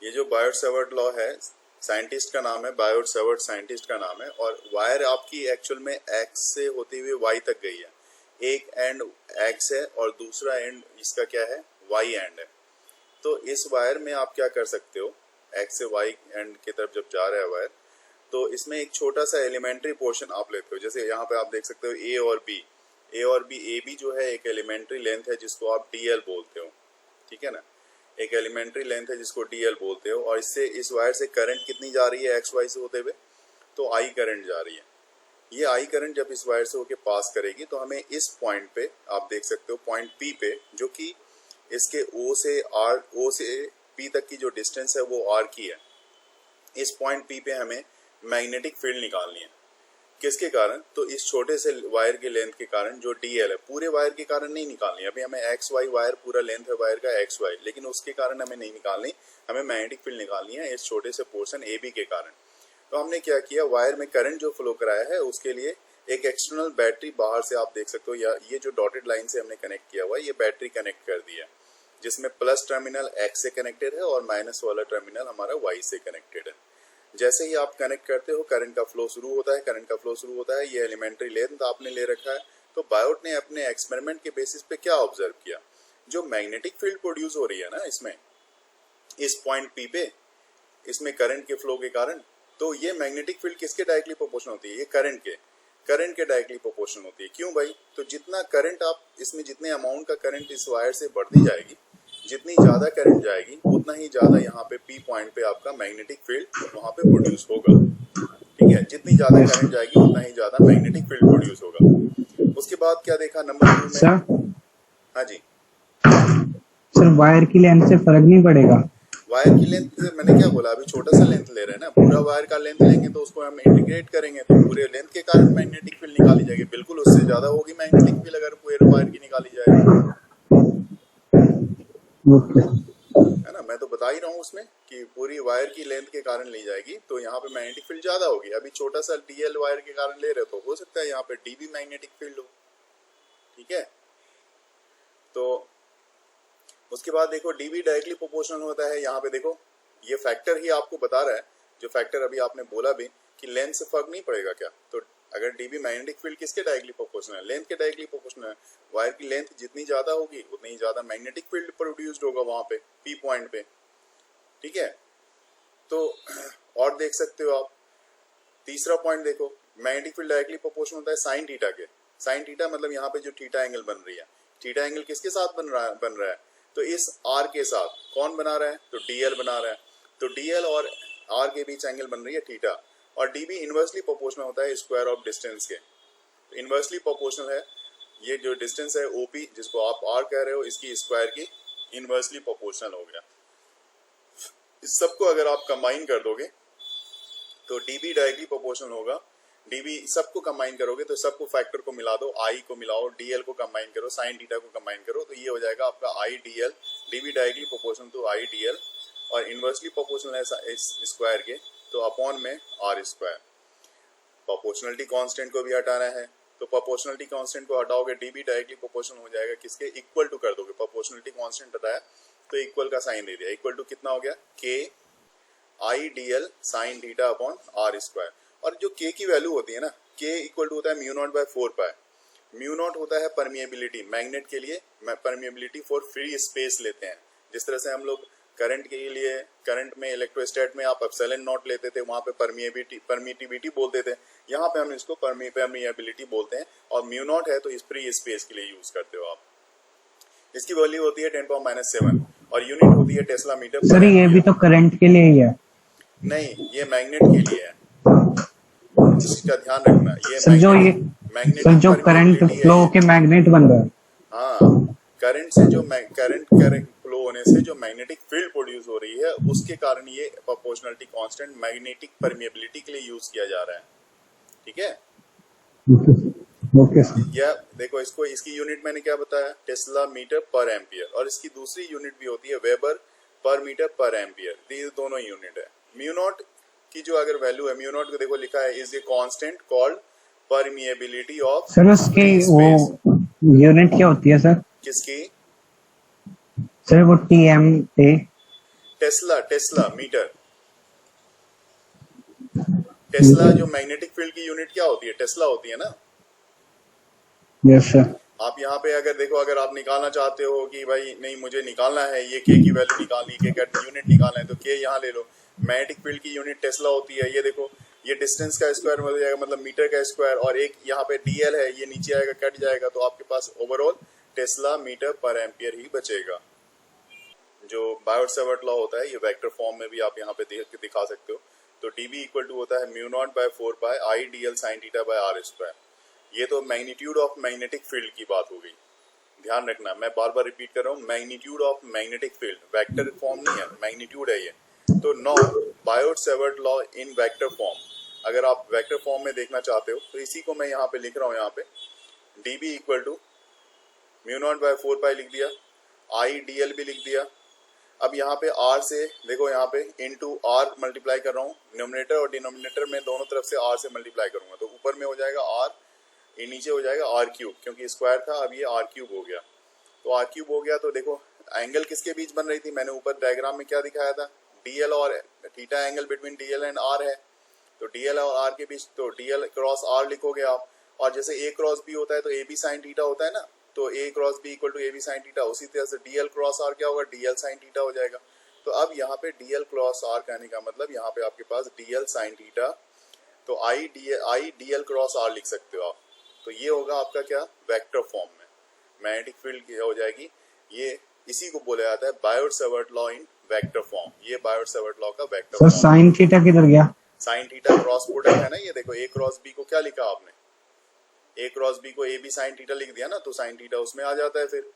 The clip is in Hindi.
ये जो बायोट सेवर्ट लॉ है, साइंटिस्ट का नाम है बायोट सेवर्ट, साइंटिस्ट का नाम है। और वायर आपकी एक्चुअल में एक्स से होती हुई वाई तक गई है। एक एंड एक्स है और दूसरा एंड इसका क्या है, वाई एंड है। तो इस वायर में आप क्या कर सकते हो, एक्स से वाई एंड की तरफ जब जा रहा है वायर, तो इसमें एक छोटा सा एलिमेंट्री पोर्शन आप लेते हो। जैसे यहाँ पे आप देख सकते हो ए और बी, ए बी जो है एक एलिमेंट्री लेंथ है जिसको आप डीएल बोलते हो, ठीक है ना। एक एलिमेंट्री लेंथ है जिसको डीएल बोलते हो। और इससे इस वायर से करंट कितनी जा रही है एक्स वाई से होते हुए, तो आई करंट जा रही है। ये आई करंट जब इस वायर से होके पास करेगी तो हमें इस पॉइंट पे आप देख सकते हो, पॉइंट पी पे, जो कि इसके ओ से पी तक की जो डिस्टेंस है वो आर की है। इस पॉइंट पी पे हमें मैग्नेटिक फील्ड निकालनी है। किसके कारण, तो इस छोटे से वायर के लेंथ के कारण जो डीएल है, पूरे वायर के कारण नहीं निकालनी। अभी हमें एक्स वाई वायर पूरा लेंथ है वायर का एक्स वाई, लेकिन उसके कारण हमें नहीं निकालनी, हमें मैग्नेटिक फील्ड निकालनी है इस छोटे से पोर्शन ए बी के कारण। तो हमने क्या किया, वायर में करंट जो फ्लो कराया है उसके लिए एक एक्सटर्नल बैटरी बाहर से आप देख सकते हो, या ये जो डॉटेड लाइन से हमने कनेक्ट किया हुआ है, ये बैटरी कनेक्ट कर दिया, जिसमें प्लस टर्मिनल एक्स से कनेक्टेड है और माइनस वाला टर्मिनल हमारा वाई से कनेक्टेड है। जैसे ही आप कनेक्ट करते हो करंट का फ्लो शुरू होता है। ये एलिमेंट्री लेंथ आपने ले रखा है। तो बायोट ने अपने एक्सपेरिमेंट के बेसिस पे क्या ऑब्जर्व किया, जो मैग्नेटिक फील्ड प्रोड्यूस हो रही है ना इसमें, इस पॉइंट पी पे, इसमें करंट के फ्लो के कारण, तो ये मैग्नेटिक फील्ड किसके डायरेक्टली प्रोपोर्शनल होती है, ये करंट के डायरेक्टली प्रोपोर्शनल होती है। क्यों भाई, तो जितना करंट आप इसमें, जितने अमाउंट का करंट इस वायर से बढ़ती जाएगी, जितनी ज्यादा करंट जाएगी उतना ही ज्यादा यहाँ पे पी पॉइंट पे आपका मैग्नेटिक फील्ड वहां पे प्रोड्यूस होगा, ठीक है। जितनी ज्यादा करंट जाएगी उतना ही ज्यादा मैग्नेटिक फील्ड प्रोड्यूस होगा। उसके बाद क्या देखा नंबर 2 में, सर हाँ जी सर वायर की लेंथ से फर्क नहीं पड़ेगा। वायर की लेंथ से मैंने क्या बोला, अभी छोटा सा लेंथ ले रहे हैं ना, पूरा वायर का लेंथ लेंगे तो उसको हम इंटीग्रेट करेंगे तो पूरे लेंथ के कारण मैग्नेटिक फील्ड निकाली जाएगी। बिल्कुल उससे ज्यादा होगी मैग्नेटिक फील्ड अगर पूरे वायर की निकाली जाए, है ना। मैं तो बता ही रहा हूँ उसमें कि पूरी वायर की लेंथ के कारण ली जाएगी तो यहाँ पे मैग्नेटिक फील्ड ज्यादा होगी। अभी छोटा सा डीएल वायर के कारण ले रहे तो हो सकता है यहाँ पे डीबी मैग्नेटिक फील्ड हो, ठीक है। तो उसके बाद देखो डीबी डायरेक्टली प्रोपोर्शनल होता है। यहाँ पे देखो ये फैक्टर ही आपको बता रहा है, जो फैक्टर अभी आपने बोला भी कि लेंथ से फर्क नहीं पड़ेगा क्या, तो अगर डीबी मैग्नेटिक फील्ड किसके डायरेक्टली प्रोपोर्शनल है, लेंथ के डायरेक्टली प्रोपोर्शनल है। वायर की लेंथ जितनी ज्यादा होगी उतनी ही ज्यादा मैग्नेटिक फील्ड प्रोड्यूस्ड होगा वहां पे पी पॉइंट पे, ठीक है। तो और देख सकते हो आप, तीसरा पॉइंट देखो, मैग्नेटिक फील्ड डायरेक्टली प्रोपोर्शनल होता है साइन थीटा के। साइन थीटा मतलब यहाँ पे जो थीटा एंगल बन रही है, थीटा एंगल किसके साथ बन रहा है, तो इस आर के साथ। कौन बना रहा है, तो डीएल बना रहा है। तो डीएल और आर के बीच एंगल बन रही है थीटा। और डीबी इनवर्सली प्रोपोर्शनल होता है स्क्वायर ऑफ डिस्टेंस के। तो इनवर्सली प्रोपोर्शनल है, ये जो डिस्टेंस है ओपी जिसको आप आर कह रहे हो, इसकी स्क्वायर की इनवर्सली प्रोपोर्शनल हो गया। इस सबको अगर आप कंबाइन कर दोगे तो डीबी डायरेक्टली प्रोपोर्शनल होगा। डीबी सबको कंबाइन करोगे तो सबको फैक्टर को मिला दो, आई को मिलाओ, डीएल को कंबाइन करो, साइन थीटा को कंबाइन करो, तो ये हो जाएगा आपका I dl. DB directly proportional to I dl और इनवर्सली प्रोपोर्शनल है स्क्वायर के, तो अपॉन में आर स्क्वायर। प्रोपोर्शनलिटी कांस्टेंट को भी हटाना है, तो प्रोपोर्शनलिटी कांस्टेंट को हटाओगे डीबी डायरेक्टली प्रोपोर्शनल हो जाएगा किसके, इक्वल टू कर दोगे। प्रोपोर्शनलिटी कांस्टेंट हटाया तो इक्वल का साइन दे दिया, इक्वल टू कितना हो गया, k I dl sine theta upon r square. और जो के की वैल्यू होती है ना, के इक्वल टू होता है mu naught by 4 pi. Mu naught होता है परमिएबिलिटी, मैग्नेट के लिए परमिएबिलिटी फॉर फ्री स्पेस लेते हैं। जिस तरह से हम लोग करंट के लिए, करंट में इलेक्ट्रोस्टैट में आप एप्सिलॉन नॉट लेते थे, वहां पे परमिटिविटी बोलते थे, यहाँ पे हम इसको परमिएबिलिटी बोलते हैं। और म्यू नॉट है तो इस फ्री स्पेस के लिए यूज करते हो आप। इसकी वैल्यू होती है 10⁻⁷ और यूनिट होती है टेस्ला मीटर। सर ये भी तो करंट के लिए ही है। नहीं, ये मैग्नेट के लिए है, इसका ध्यान रखना। ये सर जो करंट फ्लो के मैग्नेट बन रहा है, हाँ, करंट से जो करंट फ्लो होने से जो मैग्नेटिक फील्ड प्रोड्यूस हो रही है उसके कारण ये प्रोपोर्शनलिटी कांस्टेंट मैग्नेटिक परमिएबिलिटी के लिए यूज किया जा रहा है, ठीक है। Okay sir. या देखो इसको, इसकी यूनिट मैंने क्या बताया, टेस्ला मीटर पर एम्पियर, और इसकी दूसरी यूनिट भी होती है वेबर पर मीटर पर एम्पियर। ये दोनों यूनिट है। म्यू नॉट की जो अगर वैल्यू है, म्यू नॉट को देखो लिखा है is a constant called permeability of sir उसकी वो यूनिट क्या होती है सर? किसकी, सर वो टीएम ए टेस्ला मीटर, टेस्ला जो मैग्नेटिक फील्ड की यूनिट क्या होती है, टेस्ला होती है ना। Yes sir. आप यहाँ पे अगर देखो, अगर आप निकालना चाहते हो कि भाई नहीं मुझे निकालना है ये के की वैल्यू निकालनी, के का यूनिट निकालना है, तो के यहाँ ले लो। मैग्नेटिक फील्ड की यूनिट टेस्ला होती है। ये देखो, ये डिस्टेंस का स्क्वायर हो जाएगा, मतलब मीटर का स्क्वायर, और एक यहाँ पे डीएल है, ये नीचे आएगा कट जाएगा, तो आपके पास ओवरऑल टेस्ला मीटर पर एम्पियर ही बचेगा। जो बायोट सेवर्ट लॉ होता है, ये वेक्टर फॉर्म में भी आप यहाँ पे देख के दिखा सकते हो। तो डीबी इक्वल टू होता है mu naught by 4 pi I dl sine theta by r square. ये तो मैग्नीट्यूड ऑफ मैग्नेटिक फील्ड की बात हो गई। ध्यान रखना, मैं बार बार रिपीट कर रहा हूँ, magnitude of magnetic field, vector form नहीं है, मैग्नीट्यूड है ये। तो नॉ Biot Savart law in vector form, अगर आप वेक्टर फॉर्म में देखना चाहते हो तो इसी को मैं यहाँ पे लिख रहा हूँ। यहाँ पे dB equal to mu naught by 4 pi लिख दिया, आई डीएल भी लिख दिया। अब यहाँ पे आर से देखो, यहाँ पे इनटू आर मल्टीप्लाई कर रहा हूँ, न्यूमरेटर और डिनोमिनेटर में दोनों तरफ से आर से मल्टीप्लाई करूंगा, तो ऊपर में हो जाएगा आर, ये नीचे हो जाएगा आर क्यूब, क्योंकि स्क्वायर था, अब ये आर क्यूब हो गया। तो आर क्यूब हो गया, तो देखो एंगल किसके बीच बन रही थी, मैंने ऊपर डायग्राम में क्या दिखाया था, डीएल और theta angle between dl and r है। तो डीएल और आर के बीच, तो डीएल क्रॉस आर लिखोगे आप, और जैसे ए क्रॉस बी होता है तो ए बी साइन थीटा होता है ना, तो a cross b equal to a b sine theta, उसी तरह से डीएल क्रॉस आर क्या होगा, डीएल साइन थीटा हो जाएगा। तो अब यहाँ पे डीएल क्रॉस आर कहने का मतलब यहाँ पे आपके पास डीएल साइन थीटा, तो आई डीएल क्रॉस आर लिख सकते हो आप। तो ये होगा आपका क्या, वेक्टर फॉर्म में मैग्नेटिक फील्ड हो जाएगी। ये इसी को बोला जाता है Biot Savart law in vector form. ये बायोट सेवर्ट लॉ का vector sir form. Sine theta किधर गया? साइन थीटा क्रॉस प्रोडक्ट है ना, ये देखो ए क्रॉस बी को क्या लिखा आपने, ए क्रॉस बी को ए बी साइन थीटा लिख दिया ना, तो साइन थीटा उसमें आ जाता है फिर।